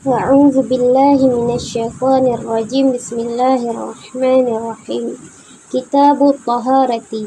A'udzu billahi minasyaitonir rajim. Bismillahirrahmanirrahim. Kitabut Taharati.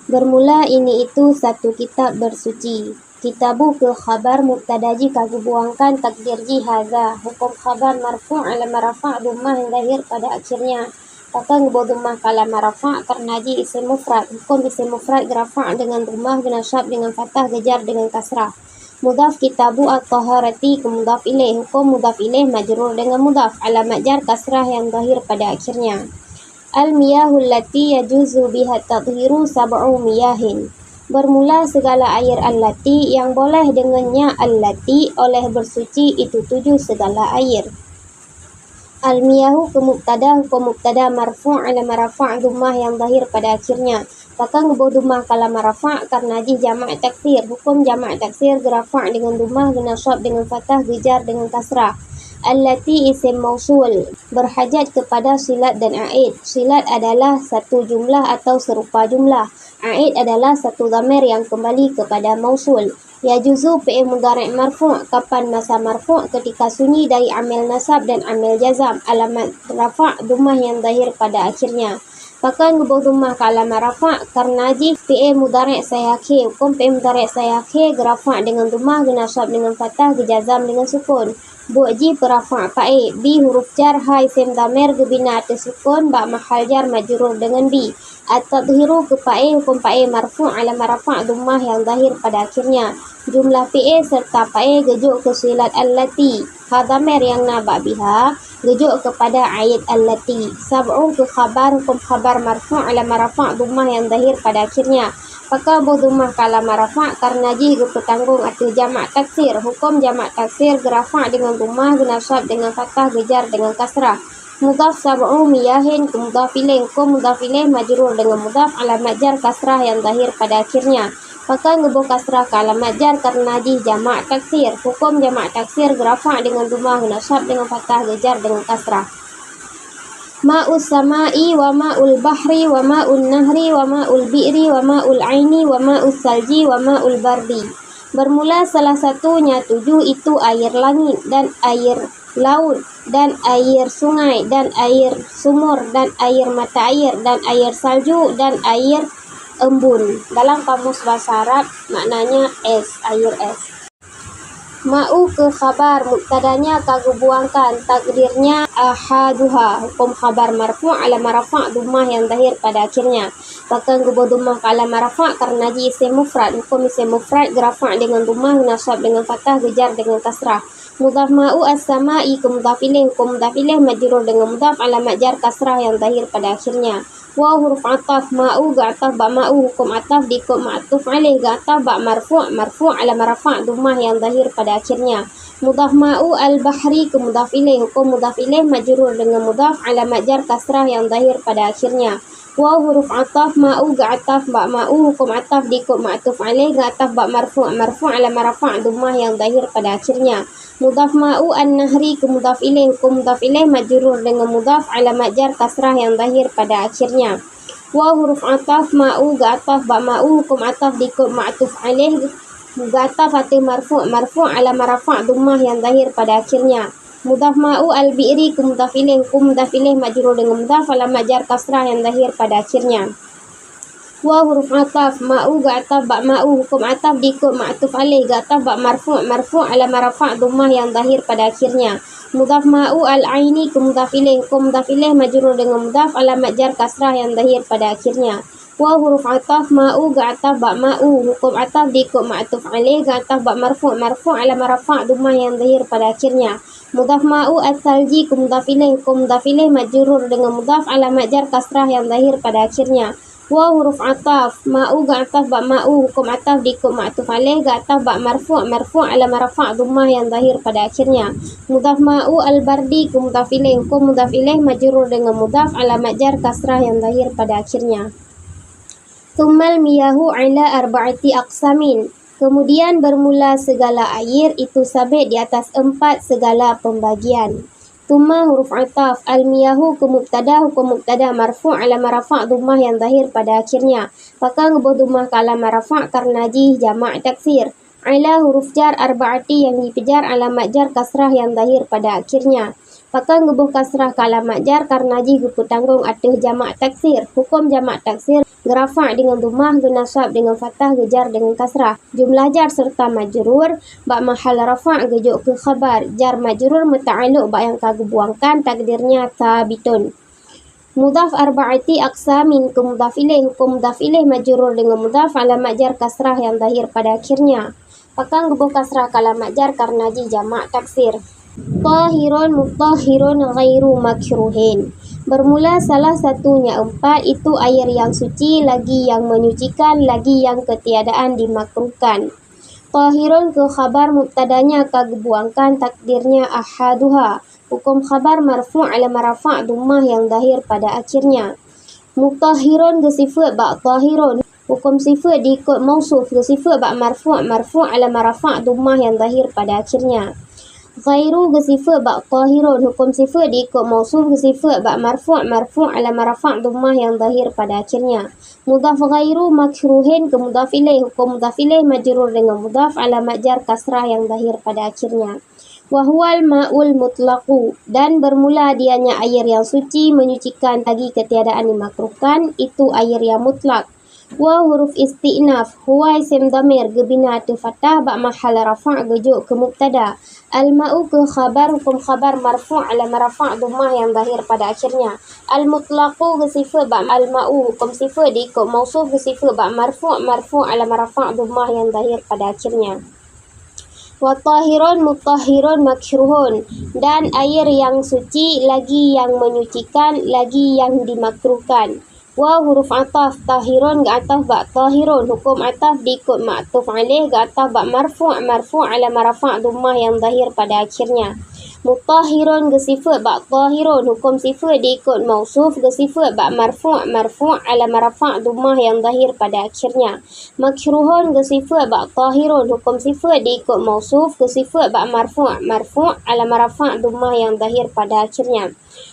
Bermula ini itu satu kitab bersuci. Kitabu ke khabar mubtadaji kagu buangkan takdirji haza. Hukum khabar marfu' ala marafa' dhammah yang lahir pada akhirnya. Maka ngebawa dhammah kala marafa' karena ji isim mufrad. Hukum isim mufrad gerafa' dengan dhammah, genasab dengan fathah, gejar dengan kasrah. Mudhaf kitabu at-taharati ke mudhaf ilaih. Hukum mudhaf ilaih majrur dengan mudhaf. Alamat jar kasrah yang zahir pada akhirnya. Al-miyahul lati yajuzu biha tadhiru sab'u miyahin. Bermula segala air allati yang boleh dengannya allati oleh bersuci itu 7 segala air. Al-miyahu ke mubtada, hukum mubtada marfu' ala marafa' dhammah yang zahir pada akhirnya. Maka ngebawa dhammah kala marafa' karena jih jamak taksir. Hukum jamak taksir gerafa' dengan dhammah, genasab dengan fathah, gejar dengan kasrah. Allati isim mausul berhajat kepada silat dan aid. Silat adalah satu jumlah atau serupa jumlah. Aid adalah satu dhamir yang kembali kepada mausul. Yajuzu fi'il mudhari' marfu'. Kapan masa marfu'? Ketika sunyi dari amil nasab dan amil jazam. Alamat rafa' dhammah yang zahir pada akhirnya. Maka ngebawa dhammah ke alamat rafa' karena ji fi'il mudhari' sayakhi. Hukum fi'il mudhari' sayakhi gerafa' dengan dhammah, genasab dengan fathah, gejazam dengan sukun. Bu'ji perafa' pa'i. Bi huruf jar, ha isim dhamir gebina atas sukun, ba mahal jar majrur dengan bi. At-tadhiru ke pa'i, hukum pa'i marfu' ala marafa' dhammah yang zahir pada akhirnya. Jumlah fi'il serta pa'i gejuk ke silat allati. Ha dhamir yang naba biha gejuk kepada ayat allati. Sab'u ke khabar, hukum khabar marfu' ala marafa' dhammah yang zahir pada akhirnya. Maka dhammah kala marafa' karena ji bertanggung atau jamak taksir. Hukum jamak taksir gerafa' dengan dhammah, genasab dengan fathah, gejar dengan kasrah. Mudhaf sab'u miyahin ke mudhaf ilaih. Hukum mudhaf ilaih majrur dengan mudhaf, alamat jar kasrah yang zahir pada akhirnya. Maka ngebawa kasrah ke alamat jar karena ji jamak taksir. Hukum jamak taksir gerafa' dengan dhammah, genasab dengan fathah, gejar dengan kasrah. Ma'us sama'i wa ma'ul bahri wa ma'ul nahri wa ma'ul bi'ri wa ma'ul aini wa ma'us salji wa ma'ul bardi. Bermula salah satunya 7 itu air langit dan air laut dan air sungai dan air sumur dan air mata air dan air salju dan air embun. Dalam kamus bahasa Arab maknanya es, air es. Ma'u ke khabar mubtadanya kagu buangkan takdirnya ahaduha. Hukum khabar marfu' ala marafa' dhammah yang zahir pada akhirnya. Maka ngebawa dhammah ke ala marafa' karena ji isim mufrad. Hukum isim mufrad gerafa' dengan dhammah, nasab dengan fathah, gejar dengan kasrah. Mudhaf ma'u as-sama'i ke mudhaf ilaih. Hukum mudhaf ilaih majrur dengan mudhaf, alamat jar kasrah yang zahir pada akhirnya. Wa huruf ataf ma'u ga'ataf ba ma'u. Hukum ataf dikut ma'atuf alaih. Ga'ataf ba marfu' ala marafa' dhammah yang zahir pada akhirnya. Mudhaf ma'u al-bahri ke mudhaf ilaih. Hukum mudhaf ilaih majrur dengan mudhaf, alamat jar kasrah yang zahir pada akhirnya. Wa huruf ataf ma'u ga'ataf ba ma'u. Hukum ataf dikut ma'atuf alaih. Ga'ataf ba marfu' ala marafa' dhammah yang zahir pada akhirnya. Mudhaf ma'u an-nahri ke mudhaf ilaih. Hukum mudhaf ilaih majrur dengan mudhaf, alamat jar kasrah yang zahir pada akhirnya. Wa huruf ataf ma'u ga'ataf ba ma'u. Hukum ataf dikut ma'atuf alaih. Ga'ataf atau marfu' ala marafa' dhammah yang zahir pada akhirnya. Mudhaf ma'u al-bi'ri ke mudhaf ilaih. Hukum mudhaf ilaih majrur dengan mudhaf, alamat jar kasrah yang zahir pada akhirnya. Wa huruf ataf ma'u ga'ataf ba ma'u. Hukum ataf dikut ma'atuf alaih. Ga'ataf ba marfu' ala marafa' dhammah yang zahir pada akhirnya. Mudhaf ma'u al-aini ke mudhaf ilaih. Hukum mudhaf ilaih majrur dengan mudhaf, alamat jar kasrah yang zahir pada akhirnya. Wa huruf ataf ma'u ga'ataf ba ma'u. Hukum ataf dikut ma'atuf alaih. Ga'ataf ba marfu' ala marafa' dhammah yang zahir pada akhirnya. Mudhaf ma'u as-salji ke mudhaf ilaih. Hukum mudhaf ilaih majrur dengan mudhaf, alamat jar kasrah yang zahir pada akhirnya. Wa huruf ataf ma'u ga'ataf ba ma'u. Hukum ataf dikut ma'atuf alaih. Ga'ataf ba marfu' ala marafa' dhammah yang zahir pada akhirnya. Mudhaf ma'u al-bardi ke mudhaf ilaih. Hukum mudhaf ilaih majrur dengan mudhaf, alamat jar kasrah yang zahir pada akhirnya. Tsummal miyahu ala arba'ati aqsamin. Kemudian bermula segala air itu sabit di atas 4 segala pembagian. Tsumma huruf ataf al-miyahu ke mubtada. Hukum mubtada marfu' ala marafa' dhammah yang zahir pada akhirnya. Maka ngebawa dhammah ke ala marafa' karena ji jamak taksir. Ala huruf jar arba'ati yang dipejar alamat jar kasrah yang zahir pada akhirnya. Pakan gebuh kasrah ke alamat jar karena ji gepu tanggung atih jamak taksir. Hukum jamak taksir gerafa' dengan dhammah, genasab dengan fathah, gejar dengan kasrah. Jumlah jar serta majrur ba mahal rafa' gejuk ke khabar. Jar majrur muta'alluq ba yang kagu buangkan takdirnya thabitun. Mudhaf arba'ati aqsamin ke mudhaf ilaih. Hukum mudhaf ilaih majrur dengan mudhaf alamat jar kasrah yang zahir pada akhirnya. Pakan gebuh kasrah ke alamat jar karena ji jamak taksir. Tahirun mutahhirun ghairu makruhin. Bermula salah satunya empat, itu air yang suci, lagi yang menyucikan, lagi yang ketiadaan dimakruhkan. Tahirun ke khabar mubtadanya kagebuangkan takdirnya ahaduha. Hukum khabar marfu' ala marafa' dhammah yang zahir pada akhirnya. Mutahhirun ke sifat ba tahirun. Hukum sifat diikut mausuf ke sifat ba marfu' ala marafa' dhammah yang zahir pada akhirnya. Ghairu ke sifat ba tahirun. Hukum sifat diikut mausuf ke sifat ba marfu' ala marafa' dhammah yang zahir pada akhirnya. Mudhaf ghairu makruhin ke mudhaf ilaih. Hukum mudhaf ilaih majrur dengan mudhaf alamat jar kasrah yang zahir pada akhirnya. Wahwal ma'ul mutlaqu, dan bermula dianya air yang suci, menyucikan, lagi ketiadaan dimakruhkan, itu air yang mutlak. Wa huruf isti'naf, huwa isim dhamir gebina tu fathah ba mahal rafa' gejuk ke mubtada. Al-ma'u ke khabar, hukum khabar marfu' ala marafa' dhammah yang zahir pada akhirnya. Al-mutlaqu ke sifat ba al-ma'u, hukum sifat diikut mausuf ke sifat ba marfu' ala marafa' dhammah yang zahir pada akhirnya. Wa tahirun mutahhirun makruhun, dan air yang suci, lagi yang menyucikan, lagi yang dimakruhkan. Wa huruf ataf, tahirun ga ataf ba tahirun, hukum ataf diikut ma'tuf alaih ga ataf ba marfu' ala marafa' dhammah yang zahir pada akhirnya. Mutahhirun ke sifat ba tahirun, hukum sifat diikut mausuf ke sifat ba marfu' ala marafa' dhammah yang zahir pada akhirnya. Makruhun ke sifat ba tahirun, hukum sifat diikut mausuf ke sifat ba marfu' ala marafa' dhammah yang zahir pada akhirnya.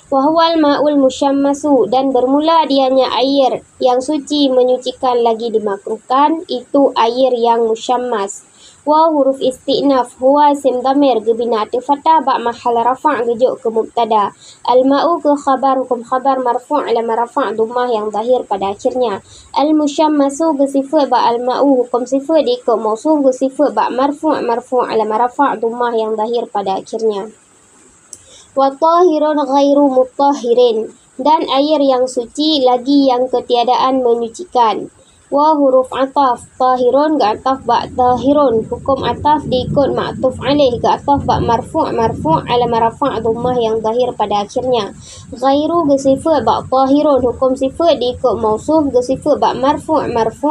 Wahwal ma'ul musyammasu, dan bermula dianya air yang suci, menyucikan, lagi dimakruhkan, itu air yang musyammas. Wa huruf isti'naf, huwa isim dhamir gebina tu fathah ba mahal rafa' gejuk ke mubtada. Al-ma'u ke khabar, hukum khabar marfu' ala marafa' dhammah yang zahir pada akhirnya. Al-musyammasu ke sifat ba al-ma'u, hukum sifat diikut mausuf ke sifat ba marfu' ala marafa' dhammah yang zahir pada akhirnya. Wa tahirun ghairu mutahhirin, dan air yang suci, lagi yang ketiadaan menyucikan. Wa huruf ataf, tahirun ga ataf ba tahirun, hukum ataf diikut ma'tuf alaih ga ataf ba marfu' ala marafa' dhammah yang zahir pada akhirnya. Ghairu ga sifat ba tahirun, hukum sifat diikut mausuf ga sifat ba marfu'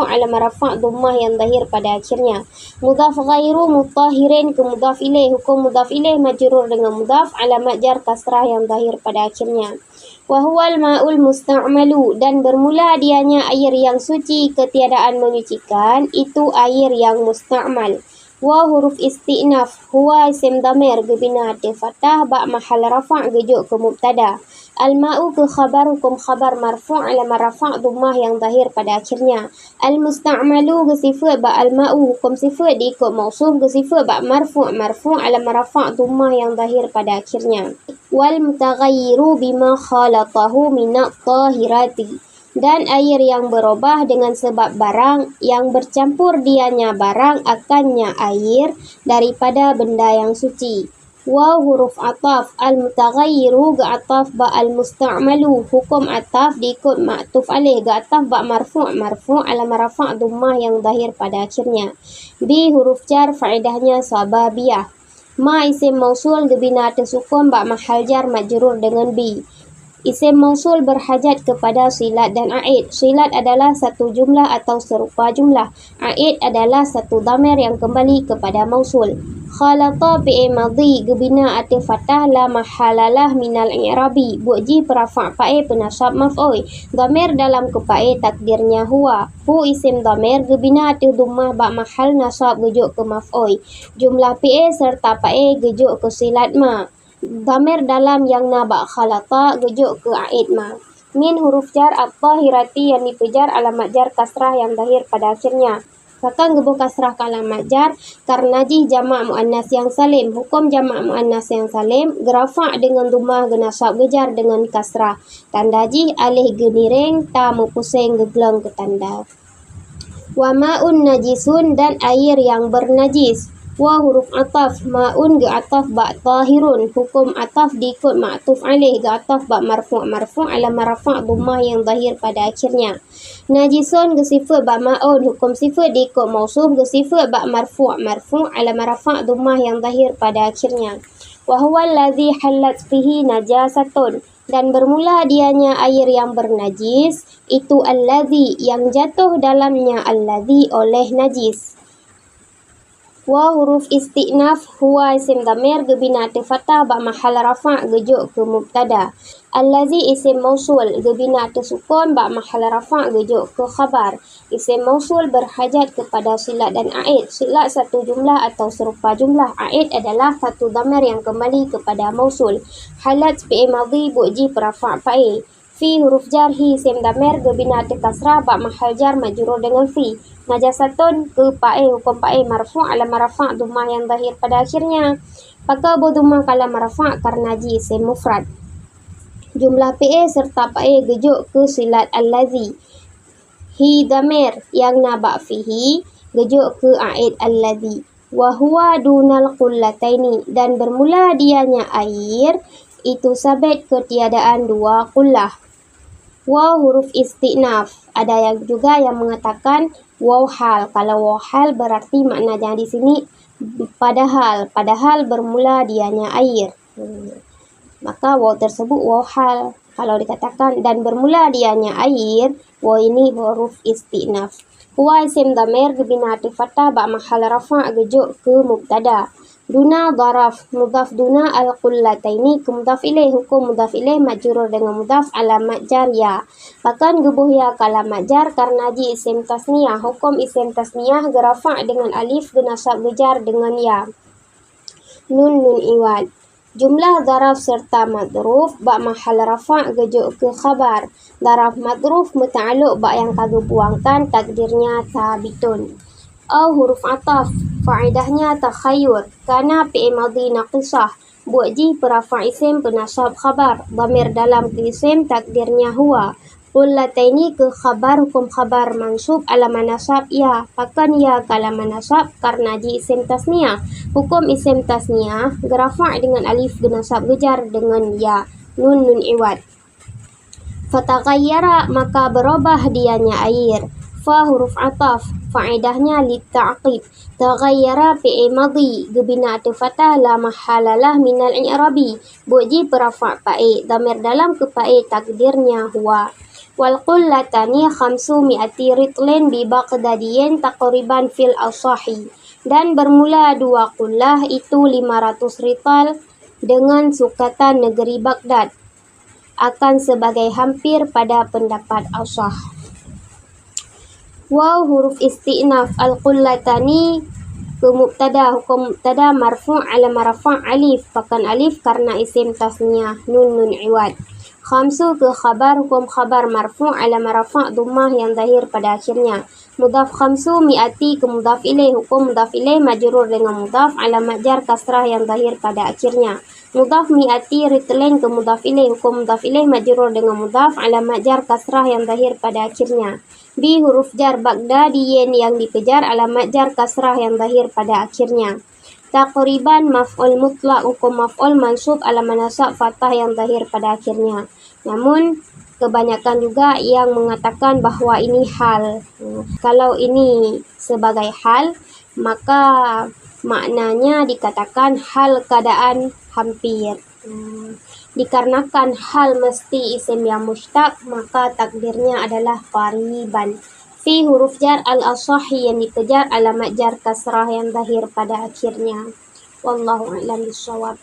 ala marafa' dhammah yang zahir pada akhirnya. Mudhaf ghairu mutahirin ke mudhaf ilaih, hukum mudhaf ilaih majrur dengan mudhaf alamat jar kasrah yang zahir pada akhirnya. Wahwal ma'ul musta'malu, dan bermula dianya air yang suci, ketiadaan menyucikan, itu air yang musta'mal. Wa huruf isti'naf, huwa isim dhamir gebina tu fathah ba mahal rafa' gejuk ke mubtada. Al-ma'u ke khabar, hukum khabar marfu' ala marafa' dhammah yang zahir pada akhirnya. Al-musta'malu ke sifat ba al-ma'u, hukum sifat diikut mausuf ke sifat ba marfu' ala marafa' dhammah yang zahir pada akhirnya. Wal mutaghayyiru bima khalatahu minat tahirati, dan air yang berubah dengan sebab barang yang bercampur dianya barang akannya air daripada benda yang suci. Wa huruf ataf, al mutaghayyiru ga ataf ba al musta'malu, hukum ataf diikut ma'tuf alaih ga ataf ba marfu' ala marafa' dhammah yang zahir pada akhirnya. Bi huruf jar faedahnya sababiyah. Ma isim mausul gebina tersukun ba mahal jar majrur dengan bi. Isim mausul berhajat kepada silat dan aid. Silat adalah satu jumlah atau serupa jumlah. Aid adalah satu dhamir yang kembali kepada mausul. Khalata fi'il madhi gebina atif fathah la mahalalah minal i'rabi. Bu'ji perafa' fa'i penasab maf'oi. Dhamir dalam kepa'i takdirnya huwa. Hu isim dhamir gebina atif dhammah ba mahal nasab gejuk ke maf'oi. Jumlah fi'il serta fa'i gejuk ke silat ma. Dhamir dalam yang naba khalata gejuk ke aid ma. Min huruf jar at-tahirati yang dipejar alamat jar kasrah yang zahir pada akhirnya. Bahkan gebuh kasrah ke alamat jar karena jih jamak muannas yang salim. Hukum jamak muannas yang salim gerafa dengan dumah genasab gejar dengan kasrah. Tanda jih alih geniring tamu pusing geglong ke tanda. Wa ma'un najisun dan air yang bernajis. Wa huruf ataf ma'un ge ataf ba tahirun. Hukum ataf diikut ma'tuf alih ge ataf ba marfu' ala marafa' dhammah yang zahir pada akhirnya. Najisun ge sifat ba ma'un. Hukum sifat diikut mausuf ge sifat ba marfu' ala marafa' dhammah yang zahir pada akhirnya. Wa huwa allazi halat fihi najasatun. Dan bermula dianya air yang bernajis, itu allazi yang jatuh dalamnya allazi oleh najis. Wa huruf isti'naf huwa isim dhamir gebina fatah ba mahal rafa' gejuk ke mubtada. Allazi isim mausul gebina sukun ba mahal rafa' gejuk ke khabar. Isim mausul berhajat kepada silat dan aid. Silat satu jumlah atau serupa jumlah. Aid adalah satu dhamir yang kembali kepada mausul. Halat fi'il madhi bu'ji perafa' fa'il. Fi huruf jar hi isim dhamir gebina kasrah ba mahal jar majrur dengan fi. Najasatun ke pae hukum pae marfu' ala marafa' dhammah yang zahir pada akhirnya. Maka dhammah kala marafa' karena ji isim mufrad. Jumlah pae serta pae gejuk ke silat allazi. Hi dhamir yang naba fihi gejuk ke aid allazi. Wa huwa dunal qullataini dan bermula dianya air itu sabit ketiadaan dua qullah. Waw huruf isti'naf. Ada yang juga yang mengatakan waw hal. Kalau waw hal berarti maknanya di sini padahal bermula dianya air. Maka waw tersebut waw hal. Kalau dikatakan dan bermula dianya air, waw ini huruf isti'naf. Huwa isim dhamir gebina fatah ba mahal rafa' gejuk ke mubtada. Duna daraf mudhaf duna al-qullataini ke mudhaf ilaih. Hukum mudhaf ilaih majrur dengan mudhaf alamat jar ya. Bahkan gebuh ya ke alamat jar karena ji isim tasniyah. Hukum isim tasniyah gerafa' dengan alif genasab gejar dengan ya. Nun iwad. Jumlah daraf serta madruf ba mahal rafa' gejuk ke khabar. Daraf madruf muta'alluq ba yang kagak buangkan takdirnya sabitun. Au huruf ataf faedahnya takhayyur karena fi'il madhi naqisah buat ji perafa' isim penasab khabar dhamir dalam ke isim takdirnya huwa. Qullataini ke khabar hukum khabar mansub ala manasab ya. Pakan ya kala manasab karena ji isim tasniyah. Hukum isim tasniyah gerafa' dengan alif genasab gejar dengan ya. Nun iwad. Fataghayyara maka berubah dianya air. Fa huruf ataf faedahnya litta'qib. Taghayyara fi'il madhi gebina fatah la mahalalah minal i'rabi buji perafa' pa'i dhamir dalam ke pa'i takdirnya huwa. Wal qullatani 500 ritlin bi Baghdadiyin taqriban fil asahi. Dan bermula dua qullah itu 500 rital dengan sukatan negeri Baghdad akan sebagai hampir pada pendapat asah. Waw huruf isti'naf al-qullatani ke mubtada. Hukum mubtada marfu' ala marafa' alif. Pakan alif karena isim tasniyah. Nun iwad. Khamsu ke khabar. Hukum khabar marfu' ala marafa' dhammah yang zahir pada akhirnya. Mudhaf khamsu mi'ati ke mudhaf ilaih. Hukum mudhaf ilaih majrur dengan mudhaf alamat jar kasrah yang zahir pada akhirnya. Mudhaf mi'ati ritlin ke mudhaf ilaih. Hukum mudhaf ilaih majrur dengan mudhaf alamat jar kasrah yang zahir pada akhirnya. Bi huruf jar Baghdadiyin yang dikejar alamat jar kasrah yang zahir pada akhirnya. Taqriban maf'ul mutlak hukum maf'ul mansub ala manasab fathah yang zahir pada akhirnya. Namun kebanyakan juga yang mengatakan bahwa ini hal. Kalau ini sebagai hal, maka maknanya dikatakan hal keadaan hampir. Dikarenakan hal mesti isim yang mushtaq, maka takdirnya adalah qariban. Fi huruf jar al-asahi yang dikejar alamat jar kasrah yang zahir pada akhirnya. Wallahu a'lam bishawab.